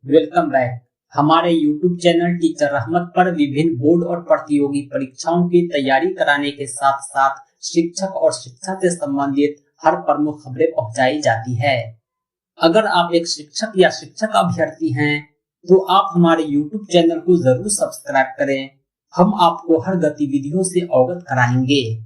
Welcome back. हमारे YouTube channel teacher रहमत पर विभिन्न बोर्ड और प्रतियोगी परीक्षाओं की तैयारी कराने के साथ साथ शिक्षक और शिक्षा से संबंधित हर प्रमुख खबरें पहुंचाई जाती है। अगर आप एक शिक्षक या शिक्षक अभ्यर्थी हैं तो आप हमारे YouTube चैनल को जरूर सब्सक्राइब करें। हम आपको हर गतिविधियों से अवगत कराएंगे।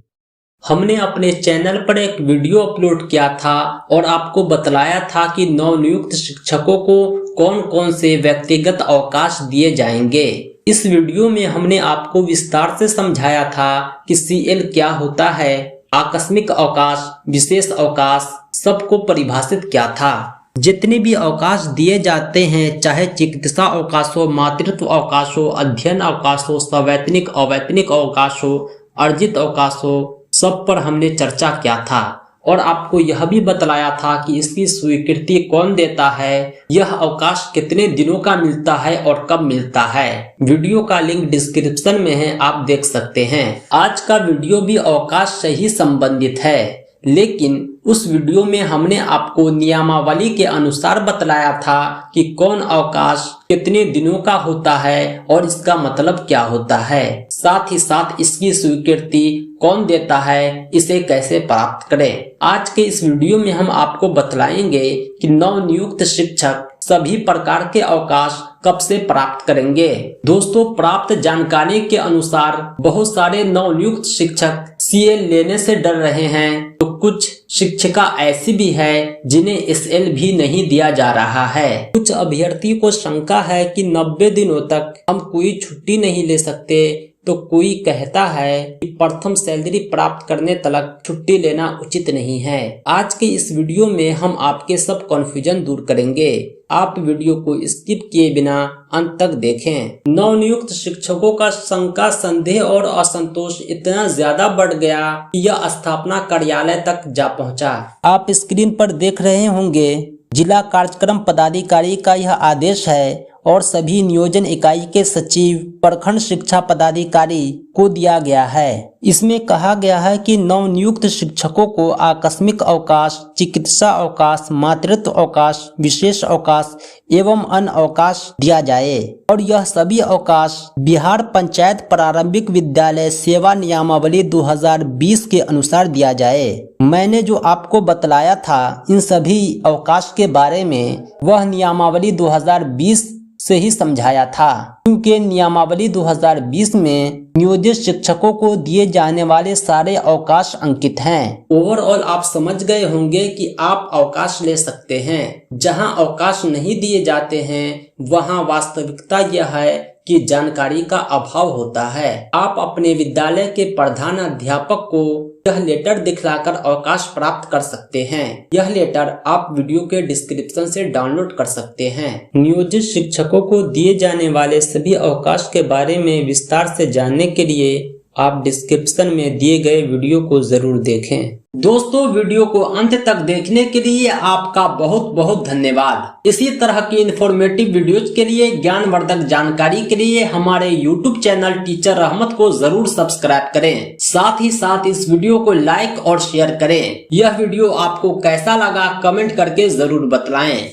हमने अपने चैनल पर एक वीडियो अपलोड किया था और आपको बतलाया था कि नवनियुक्त शिक्षकों को कौन कौन से व्यक्तिगत अवकाश दिए जाएंगे। इस वीडियो में हमने आपको विस्तार से समझाया था कि CL क्या होता है, आकस्मिक अवकाश, विशेष अवकाश, सबको परिभाषित किया था। जितने भी अवकाश दिए जाते हैं, चाहे चिकित्सा अवकाश हो, मातृत्व अवकाश हो, अध्ययन अवकाश हो, सवैतनिक अवैतनिक अवकाश हो, अर्जित अवकाश हो, सब पर हमने चर्चा किया था और आपको यह भी बतलाया था कि इसकी स्वीकृति कौन देता है, यह अवकाश कितने दिनों का मिलता है और कब मिलता है। वीडियो का लिंक डिस्क्रिप्शन में है, आप देख सकते हैं। आज का वीडियो भी अवकाश से ही संबंधित है, लेकिन उस वीडियो में हमने आपको नियमावली के अनुसार बतलाया था कि कौन अवकाश कितने दिनों का होता है और इसका मतलब क्या होता है। साथ ही साथ इसकी स्वीकृति कौन देता है, इसे कैसे प्राप्त करें। आज के इस वीडियो में हम आपको बतलाएंगे कि नवनियुक्त शिक्षक सभी प्रकार के अवकाश कब से प्राप्त करेंगे। दोस्तों, प्राप्त जानकारी के अनुसार बहुत सारे नवनियुक्त शिक्षक CL लेने से डर रहे हैं, तो कुछ शिक्षिका ऐसी भी है जिन्हें SL भी नहीं दिया जा रहा है। कुछ अभ्यर्थी को शंका है कि 90 दिनों तक हम कोई छुट्टी नहीं ले सकते, तो कोई कहता है कि प्रथम सैलरी प्राप्त करने तक छुट्टी लेना उचित नहीं है। आज के इस वीडियो में हम आपके सब कन्फ्यूजन दूर करेंगे। आप वीडियो को स्किप किए बिना अंत तक देखें। नवनियुक्त शिक्षकों का शंका, संदेह और असंतोष इतना ज्यादा बढ़ गया कि यह स्थापना कार्यालय तक जा पहुंचा। आप स्क्रीन पर देख रहे होंगे, जिला कार्यक्रम पदाधिकारी का यह आदेश है और सभी नियोजन इकाई के सचिव, प्रखंड शिक्षा पदाधिकारी को दिया गया है। इसमें कहा गया है कि नवनियुक्त शिक्षकों को आकस्मिक अवकाश, चिकित्सा अवकाश, मातृत्व अवकाश, विशेष अवकाश एवं अन्य अवकाश दिया जाए और यह सभी अवकाश बिहार पंचायत प्रारंभिक विद्यालय सेवा नियमावली 2020 के अनुसार दिया जाए। मैंने जो आपको बतलाया था इन सभी अवकाश के बारे में, वह नियमावली 2020 से ही समझाया था, क्योंकि नियमावली 2020 में नियोजित शिक्षकों को दिए जाने वाले सारे अवकाश अंकित हैं। ओवरऑल आप समझ गए होंगे कि आप अवकाश ले सकते हैं। जहां अवकाश नहीं दिए जाते हैं वहां वास्तविकता यह है कि जानकारी का अभाव होता है। आप अपने विद्यालय के प्रधान अध्यापक को यह लेटर दिखलाकर अवकाश प्राप्त कर सकते हैं। यह लेटर आप वीडियो के डिस्क्रिप्शन से डाउनलोड कर सकते हैं। नियोजित शिक्षकों को दिए जाने वाले सभी अवकाश के बारे में विस्तार से जानने के लिए आप डिस्क्रिप्शन में दिए गए वीडियो को जरूर देखें। दोस्तों, वीडियो को अंत तक देखने के लिए आपका बहुत बहुत धन्यवाद। इसी तरह की इंफॉर्मेटिव वीडियोज के लिए, ज्ञानवर्धक जानकारी के लिए हमारे YouTube चैनल टीचर रहमत को जरूर सब्सक्राइब करें। साथ ही साथ इस वीडियो को लाइक और शेयर करें। यह वीडियो आपको कैसा लगा कमेंट करके जरूर बतलाएं।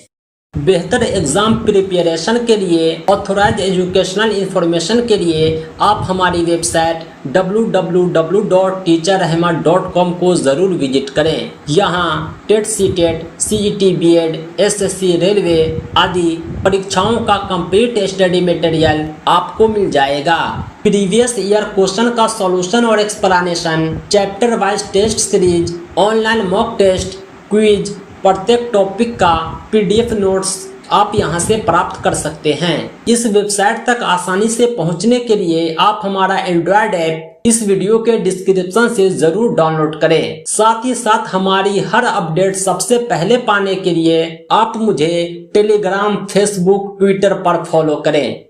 बेहतर एग्जाम प्रिपरेशन के लिए, ऑथोराइज एजुकेशनल इंफॉर्मेशन के लिए आप हमारी वेबसाइट www.teacherrahmat.com को जरूर विजिट करें। यहाँ TET, CTET, CET, BEd, SSC, railway आदि परीक्षाओं का कंप्लीट स्टडी मटेरियल आपको मिल जाएगा। प्रीवियस ईयर क्वेश्चन का सॉल्यूशन और explanation, chapter wise test series, online mock test, quiz, प्रत्येक टॉपिक का PDF नोट्स आप यहां से प्राप्त कर सकते हैं। इस वेबसाइट तक आसानी से पहुंचने के लिए आप हमारा एंड्रॉयड ऐप इस वीडियो के डिस्क्रिप्शन से जरूर डाउनलोड करें। साथ ही साथ हमारी हर अपडेट सबसे पहले पाने के लिए आप मुझे टेलीग्राम, फेसबुक, ट्विटर पर फॉलो करें।